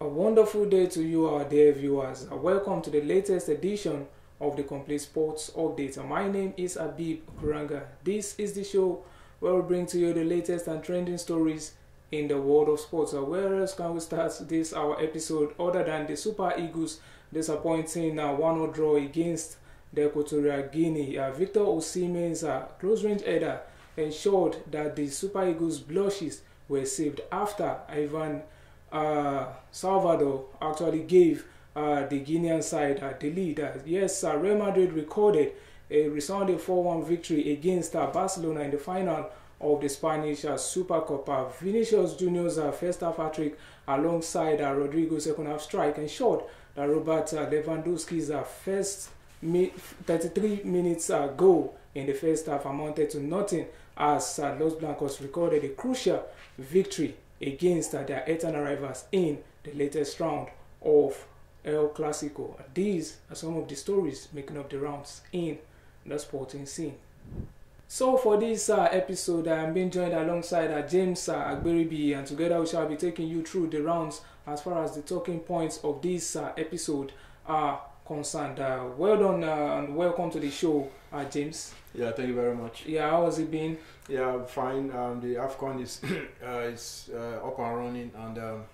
A wonderful day to you, our dear viewers. Welcome to the latest edition of the Complete Sports Update. My name is Habib Kuranga. This is the show where we bring to you the latest and trending stories in the world of sports. Where else can we start this our episode other than the Super Eagles disappointing 1-0 draw against the Equatorial Guinea? Victor Osimhen's close-range header ensured that the Super Eagles' blushes were saved after Ivan Salvador actually gave the Guinean side the lead. Yes, Real Madrid recorded a resounding 4-1 victory against Barcelona in the final of the Spanish Super Cup. Vinicius Junior's first half hat-trick alongside Rodrigo's second half strike ensured that Robert Lewandowski's first 33 minutes goal in the first half amounted to nothing as Los Blancos recorded a crucial victory against their eternal rivals in the latest round of El Clasico. These are some of the stories making up the rounds in the sporting scene. So for this episode, I am being joined alongside James Agberibi, and together we shall be taking you through the rounds as far as the talking points of this episode are concerned. Well done and welcome to the show, James. Yeah, thank you very much. Yeah, how has it been? Yeah, fine. The AFCON is up and running, and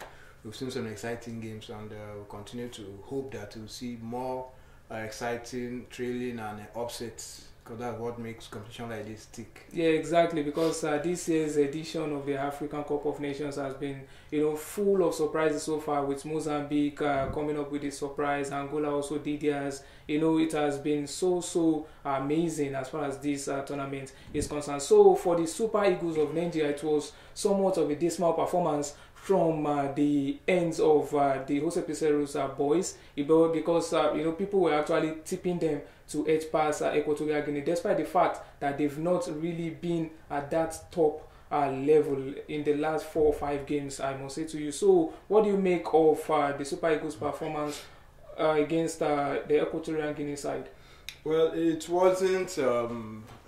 we've seen some exciting games, and we'll continue to hope that we'll see more exciting trailing and upsets, because that's what makes competition like this tick. Yeah, exactly, because this year's edition of the African Cup of Nations has been, full of surprises so far, with Mozambique coming up with a surprise. Angola also did theirs. It has been so amazing as far as this tournament is concerned. So for the Super Eagles of Nigeria, it was somewhat of a dismal performance from the ends of the Jose Pesero's boys, because people were actually tipping them to edge past Equatorial Guinea, despite the fact that they've not really been at that top level in the last 4 or 5 games, I must say to you. So what do you make of the Super Eagles' performance against the Equatorial Guinea side? Well, it wasn't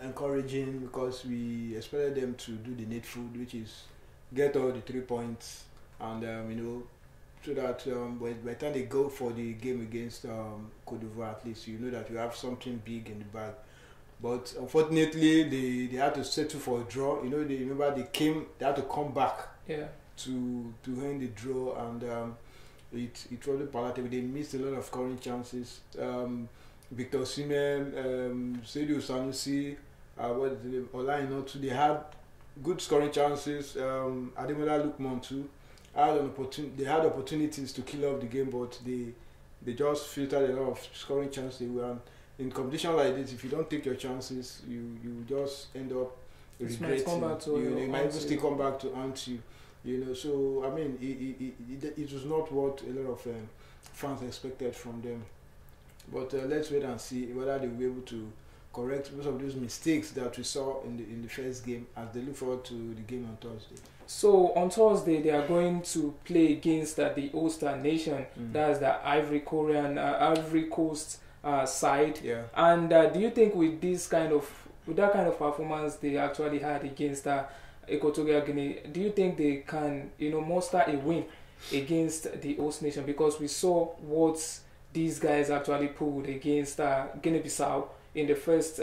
encouraging, because we expected them to do the needful, which is get all the 3 points, and so that by the time they go for the game against Cote d'Ivoire, at least you know that you have something big in the bag. But unfortunately, they had to settle for a draw. They had to come back, yeah, to end the draw, and it wasn't palatable. They missed a lot of scoring chances. Victor Osimhen, Seydou Sanusi, Alao too, they had good scoring chances. Ademola Lookman too they had opportunities to kill off the game, but they just filtered a lot of scoring chances. In competition like this, if you don't take your chances, you just end up regretting. It might still come back to haunt you. So I mean, it was not what a lot of fans expected from them. But let's wait and see whether they will be able to correct most of those mistakes that we saw in the first game, as they look forward to the game on Thursday. So on Thursday they are going to play against the host nation, that's the Ivory Coast side. Yeah. And do you think with that kind of performance they actually had against Equatorial Guinea, do you think they can muster a win against the host nation? Because we saw what these guys actually pulled against Guinea-Bissau in the first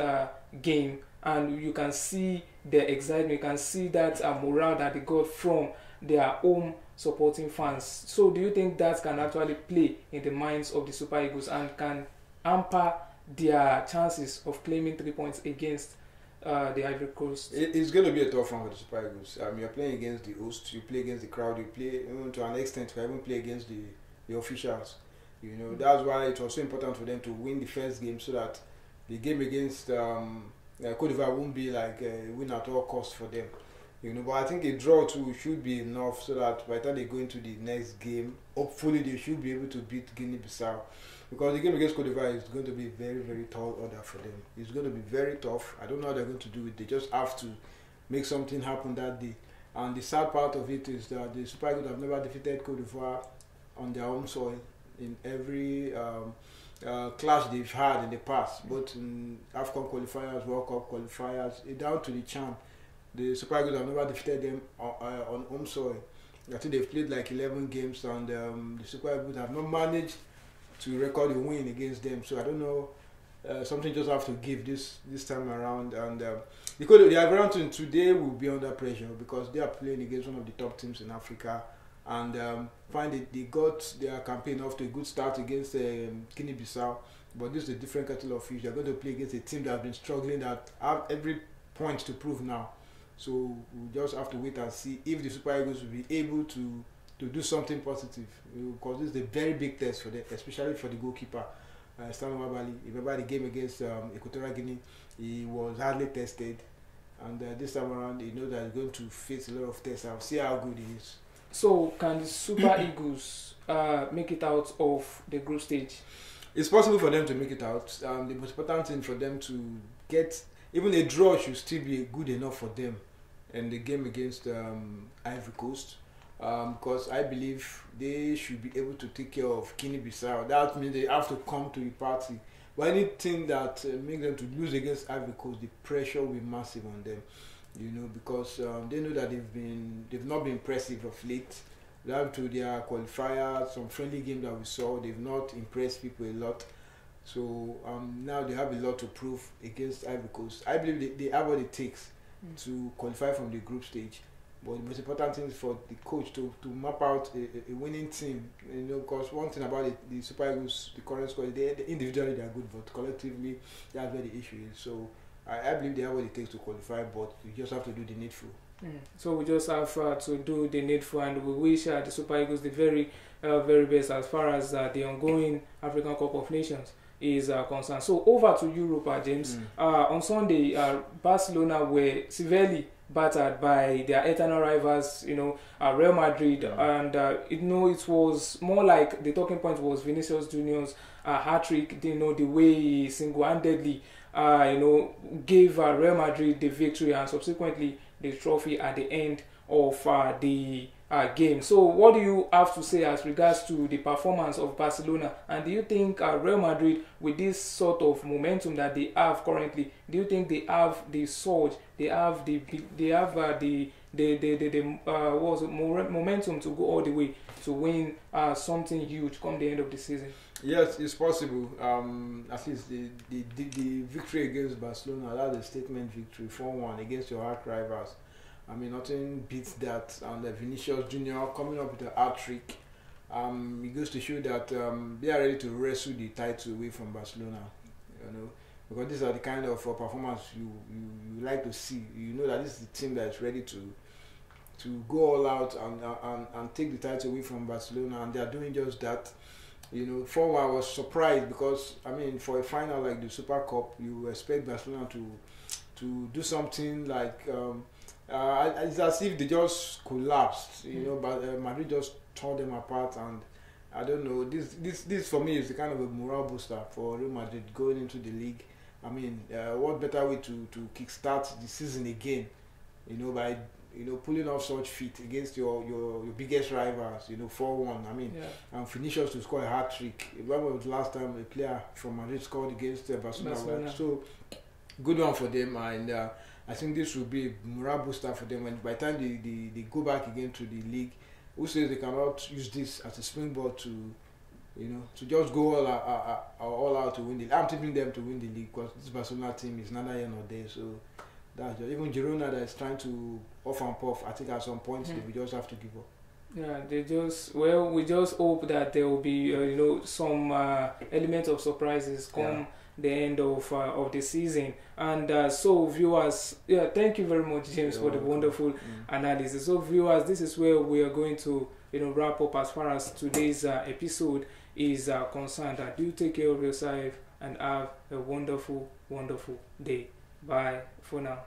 game, and you can see the excitement, you can see that morale that they got from their home supporting fans. So do you think that can actually play in the minds of the Super Eagles and can hamper their chances of claiming 3 points against the Ivory Coast? It's going to be a tough one for the Super Eagles. You're playing against the host, you play against the crowd, you play to an extent, you even play against the officials. That's why it was so important for them to win the first game, so that the game against Côte d'Ivoire won't be like a win at all costs for them. But I think a draw too should be enough, so that by the time they go into the next game, hopefully they should be able to beat Guinea-Bissau. Because the game against Côte d'Ivoire is going to be a very, very tall order for them. It's going to be very tough. I don't know how they're going to do it. They just have to make something happen that day. And the sad part of it is that the Super Eagles have never defeated Côte d'Ivoire on their home soil in every clash they've had in the past, both in AFCON qualifiers, World Cup qualifiers, down to the CHAN. The Super Eagles have never defeated them on home soil. I think they've played like 11 games, and the Super Eagles have not managed to record a win against them. So I don't know. Something just have to give this time around, and because the Everton today will be under pressure because they are playing against one of the top teams in Africa, and they got their campaign off to a good start against Guinea-Bissau, but this is a different kettle of fish. They're going to play against a team that has been struggling, that have every point to prove now. So we just have to wait and see if the Super Eagles will be able to do something positive, because this is a very big test for them, especially for the goalkeeper. Remember the game against Equatorial Guinea, he was hardly tested, and this time around he knows that he's going to face a lot of tests. I'll see how good he is. So can the Super Eagles make it out of the group stage? It's possible for them to make it out. The most important thing for them to get, even a draw should still be good enough for them in the game against Ivory Coast. Because I believe they should be able to take care of Guinea-Bissau. That means they have to come to the party. But anything that makes them to lose against Ivory Coast, the pressure will be massive on them. Because they know that they've not been impressive of late. Down to their qualifiers, some friendly games that we saw, they've not impressed people a lot. So now they have a lot to prove against Ivory Coast. I believe they have what it takes to qualify from the group stage. But the most important thing is for the coach to map out a winning team. Because one thing about the Super Eagles, the current squad, individually they are good, but collectively that's where the issue is. So I believe they have what it takes to qualify, but you just have to do the needful. So we just have to do the needful, and we wish the Super Eagles the very, very best as far as the ongoing African Cup of Nations is concerned. So over to Europe, James. On Sunday, Barcelona were severely battered by their eternal rivals, Real Madrid, and it was more like the talking point was Vinicius Junior's hat-trick. The way he single-handedly, gave Real Madrid the victory and subsequently the trophy at the end of the game. So what do you have to say as regards to the performance of Barcelona, and do you think Real Madrid, with this sort of momentum that they have currently, do you think they have the surge, they have the momentum to go all the way to win something huge come the end of the season? Yes, it's possible. At least the victory against Barcelona, that's a statement victory, 4-1 against your arch rivals. I mean, nothing beats that. And Vinicius Junior coming up with a hat-trick. It goes to show that they are ready to wrestle the title away from Barcelona. Because these are the kind of performance you like to see. You know that this is the team that is ready to go all out and take the title away from Barcelona, and they are doing just that. 4-1, I was surprised because, I mean, for a final like the Super Cup, you expect Barcelona to do something like, it's as if they just collapsed, but Madrid just tore them apart, and I don't know, this for me is the kind of a morale booster for Real Madrid going into the league. I mean, what better way to kickstart the season again, by pulling off such feat against your biggest rivals, 4-1. I mean, and Vinicius to score a hat-trick. When was the last time a player from Madrid scored against Barcelona? So, good one for them, and I think this will be a morale booster for them. And by the time they go back again to the league, who says they cannot use this as a springboard to just go all out to win the league. I'm tipping them to win the league because this Barcelona team is neither here nor there. So that's just, even Girona that is trying to off and puff, I think at some point they will just have to give up. Yeah, we just hope that there will be some element of surprises come the end of the season. And so viewers, thank you very much, James, for the wonderful analysis. So viewers, this is where we are going to wrap up as far as today's episode is concerned. Do take care of yourself and have a wonderful day. Bye for now.